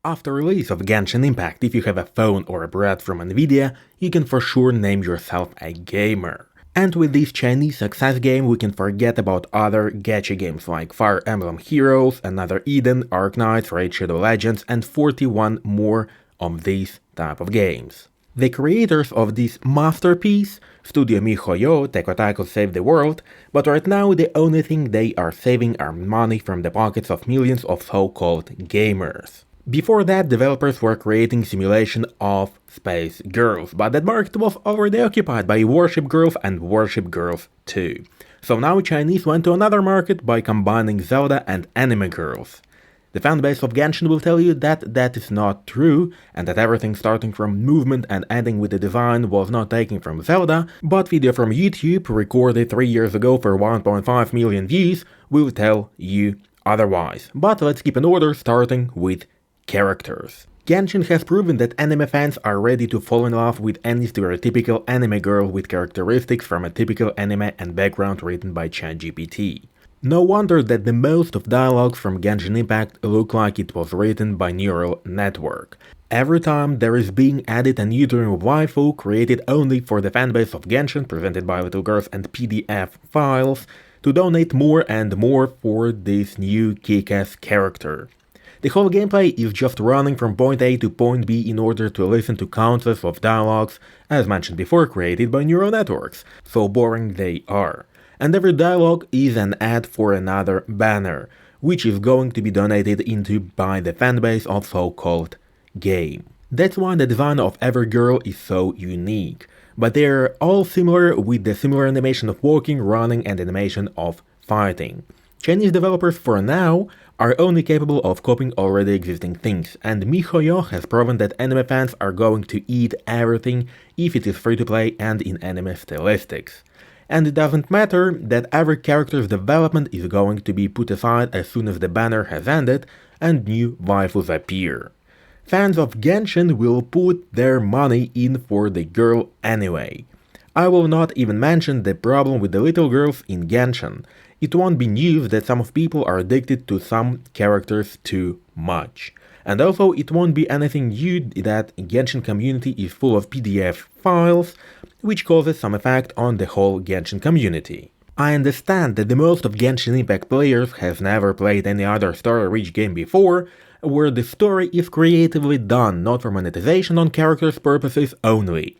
After release of Genshin Impact, if you have a phone or a bread from Nvidia, you can for sure name yourself a gamer. And with this Chinese success game, we can forget about other gacha games like Fire Emblem Heroes, Another Eden, Arknights, Raid Shadow Legends, and 41 more of these type of games. The creators of this masterpiece, Studio MiHoYo, Tekotaiko Save the World, but right now the only thing they are saving are money from the pockets of millions of so-called gamers. Before that, developers were creating simulation of space girls, but that market was already occupied by Worship Girls and Worship Girls 2. So now Chinese went to another market by combining Zelda and anime girls. The fanbase of Genshin will tell you that that is not true, and that everything starting from movement and ending with the design was not taken from Zelda, but video from YouTube recorded 3 years ago for 1.5 million views will tell you otherwise. But let's keep in order, starting with characters. Genshin has proven that anime fans are ready to fall in love with any stereotypical anime girl with characteristics from a typical anime and background written by ChatGPT. No wonder that the most of dialogues from Genshin Impact look like it was written by neural network. Every time there is being added a new dream waifu created only for the fanbase of Genshin, presented by little girls and PDF files, to donate more and more for this new kick-ass character. The whole gameplay is just running from point A to point B in order to listen to countless of dialogues, as mentioned before, created by neural networks, so boring they are. And every dialogue is an ad for another banner, which is going to be donated into by the fanbase of so-called game. That's why the design of every girl is so unique, but they're all similar with the similar animation of walking, running and animation of fighting. Chinese developers for now are only capable of copying already existing things, and MiHoYo has proven that anime fans are going to eat everything if it is free to play and in anime stylistics. And it doesn't matter that every character's development is going to be put aside as soon as the banner has ended and new waifus appear. Fans of Genshin will put their money in for the girl anyway. I will not even mention the problem with the little girls in Genshin. It won't be news that some of people are addicted to some characters too much. And also it won't be anything new that Genshin community is full of PDF files, which causes some effect on the whole Genshin community. I understand that the most of Genshin Impact players has never played any other story-rich game before, where the story is creatively done, not for monetization on characters' purposes only.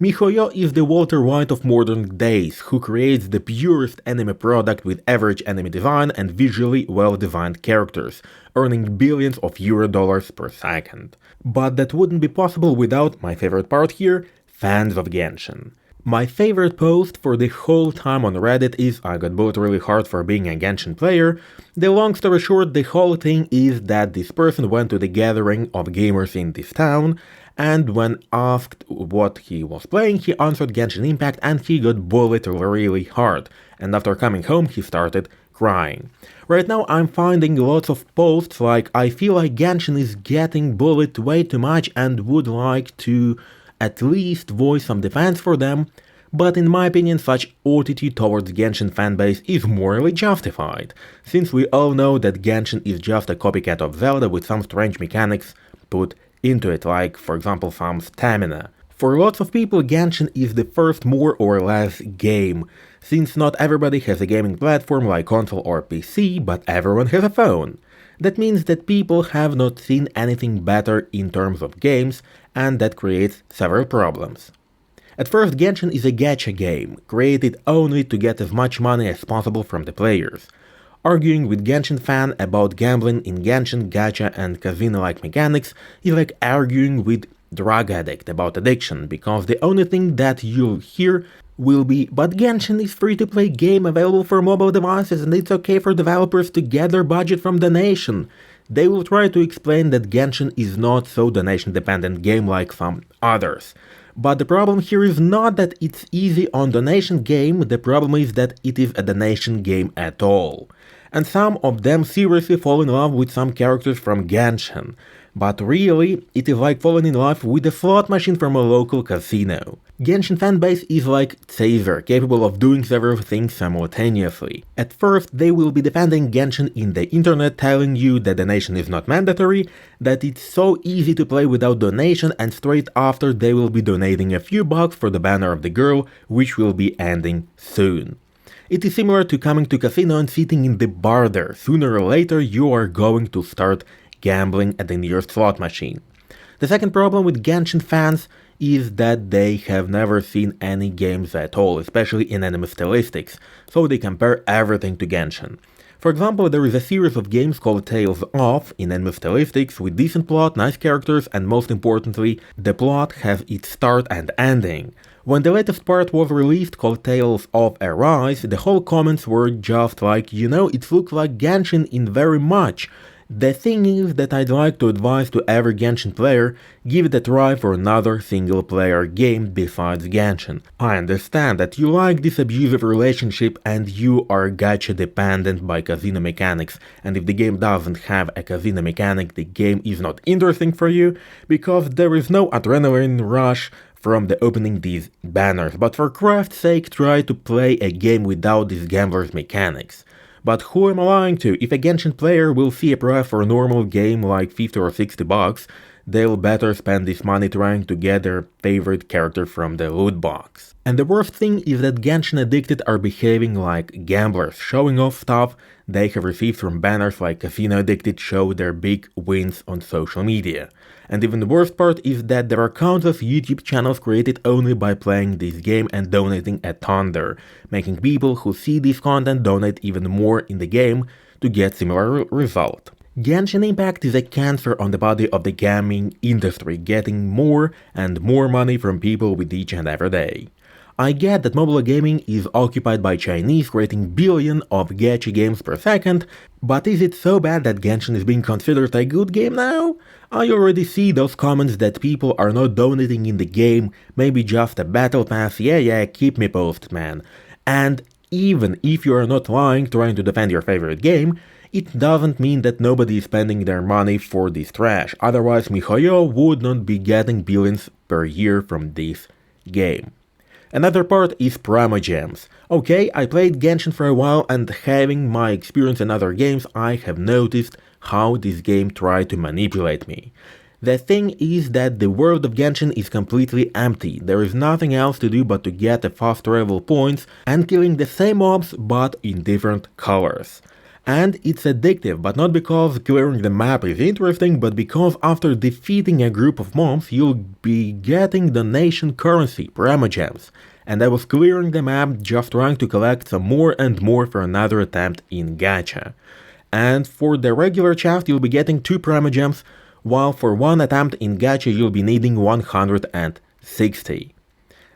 MiHoYo is the Walter White of modern days, who creates the purest anime product with average anime design and visually well-designed characters, earning billions of euro per second. But that wouldn't be possible without my favorite part here, fans of Genshin. My favorite post for the whole time on Reddit is I got bullied really hard for being a Genshin player. The long story short, the whole thing is that this person went to the gathering of gamers in this town, and when asked what he was playing, he answered Genshin Impact and he got bullied really hard, and after coming home he started crying. Right now I'm finding lots of posts like I feel like Genshin is getting bullied way too much and would like to at least voice some defense for them, but in my opinion such attitude towards Genshin fanbase is morally justified, since we all know that Genshin is just a copycat of Zelda with some strange mechanics put into it, like for example some stamina. For lots of people Genshin is the first more or less game, since not everybody has a gaming platform like console or PC, but everyone has a phone. That means that people have not seen anything better in terms of games, and that creates several problems. At first, Genshin is a gacha game, created only to get as much money as possible from the players. Arguing with Genshin fan about gambling in Genshin, gacha and casino-like mechanics is like arguing with drug addict about addiction, because the only thing that you'll hear will be, but Genshin is free-to-play game available for mobile devices and it's okay for developers to get their budget from donation. They will try to explain that Genshin is not so donation-dependent game like some others. But the problem here is not that it's easy on donation game, the problem is that it is a donation game at all. And some of them seriously fall in love with some characters from Genshin. But really, it is like falling in love with a slot machine from a local casino. Genshin fanbase is like Caesar, capable of doing several things simultaneously. At first, they will be defending Genshin in the internet, telling you that donation is not mandatory, that it's so easy to play without donation, and straight after they will be donating a few bucks for the banner of the girl, which will be ending soon. It is similar to coming to casino and sitting in the bar there. Sooner or later, you are going to start gambling at the nearest slot machine. The second problem with Genshin fans is that they have never seen any games at all, especially in anime stylistics, so they compare everything to Genshin. For example, there is a series of games called Tales of in anime stylistics with decent plot, nice characters, and most importantly, the plot has its start and ending. When the latest part was released called Tales of Arise, the whole comments were just like, it looks like Genshin in very much. The thing is that I'd like to advise to every Genshin player, give it a try for another single player game besides Genshin. I understand that you like this abusive relationship and you are gacha dependent by casino mechanics, and if the game doesn't have a casino mechanic, the game is not interesting for you, because there is no adrenaline rush from the opening these banners, but for craft's sake try to play a game without these gamblers mechanics. But who am I lying to? If a Genshin player will see a price for a normal game like 50 or 60 bucks, they'll better spend this money trying to get their favorite character from the loot box. And the worst thing is that Genshin addicted are behaving like gamblers, showing off stuff they have received from banners like Casino Addicted show their big wins on social media. And even the worst part is that there are countless YouTube channels created only by playing this game and donating a ton there, making people who see this content donate even more in the game to get similar result. Genshin Impact is a cancer on the body of the gaming industry, getting more and more money from people with each and every day. I get that mobile gaming is occupied by Chinese creating billions of gacha games per second, but is it so bad that Genshin is being considered a good game now? I already see those comments that people are not donating in the game, maybe just a battle pass, yeah, keep me posted, man. And even if you are not lying trying to defend your favorite game, it doesn't mean that nobody is spending their money for this trash, otherwise MiHoYo would not be getting billions per year from this game. Another part is Primogems. Okay, I played Genshin for a while and having my experience in other games, I have noticed how this game tried to manipulate me. The thing is that the world of Genshin is completely empty, there is nothing else to do but to get the fast travel points and killing the same mobs but in different colors. And it's addictive, but not because clearing the map is interesting, but because after defeating a group of mobs, you'll be getting donation currency, Primogems. And I was clearing the map just trying to collect some more and more for another attempt in gacha. And for the regular chest, you'll be getting 2 Primogems, while for one attempt in gacha, you'll be needing 160.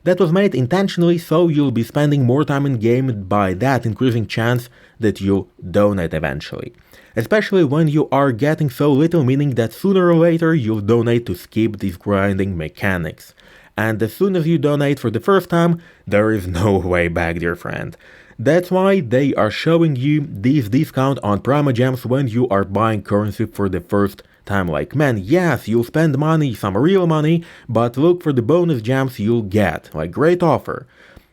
That was made intentionally so you'll be spending more time in game, by that increasing chance that you'll donate eventually. Especially when you are getting so little, meaning that sooner or later you'll donate to skip these grinding mechanics. And as soon as you donate for the first time, there is no way back, dear friend. That's why they are showing you this discount on Primogems when you are buying currency for the first time. Like, man, yes, you'll spend money, some real money, but look for the bonus gems you'll get. Like, great offer.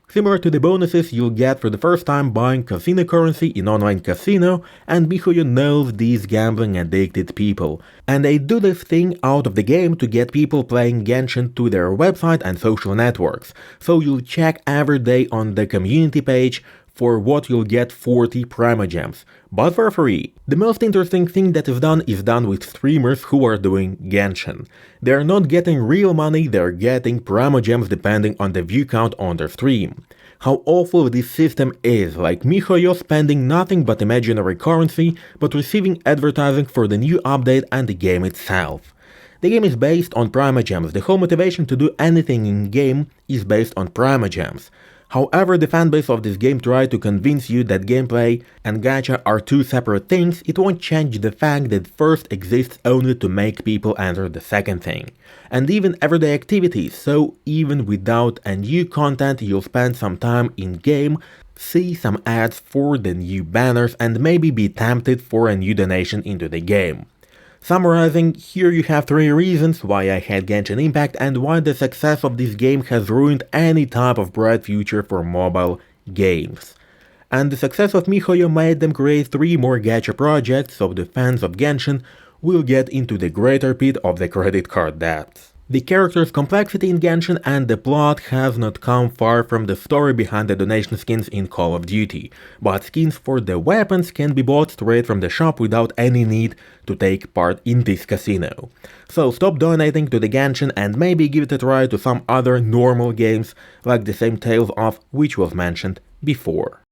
Similar to the bonuses you'll get for the first time buying casino currency in online casino, and MiHoYo knows these gambling addicted people. And they do this thing out of the game to get people playing Genshin to their website and social networks. So you'll check every day on the community page for what you'll get 40 Primogems, but for free. The most interesting thing that is done with streamers who are doing Genshin. They're not getting real money, they're getting Primogems depending on the view count on their stream. How awful this system is, like MiHoYo spending nothing but imaginary currency, but receiving advertising for the new update and the game itself. The game is based on Primogems, the whole motivation to do anything in game is based on Primogems. However, the fanbase of this game tried to convince you that gameplay and gacha are two separate things, it won't change the fact that first exists only to make people enter the second thing. And even everyday activities, so even without a new content you'll spend some time in game, see some ads for the new banners and maybe be tempted for a new donation into the game. Summarizing, here you have 3 reasons why I had Genshin Impact and why the success of this game has ruined any type of bright future for mobile games. And the success of miHoYo made them create 3 more gacha projects, so the fans of Genshin will get into the greater pit of the credit card debts. The character's complexity in Genshin and the plot has not come far from the story behind the donation skins in Call of Duty, but skins for the weapons can be bought straight from the shop without any need to take part in this casino. So stop donating to the Genshin and maybe give it a try to some other normal games like the same Tales of which was mentioned before.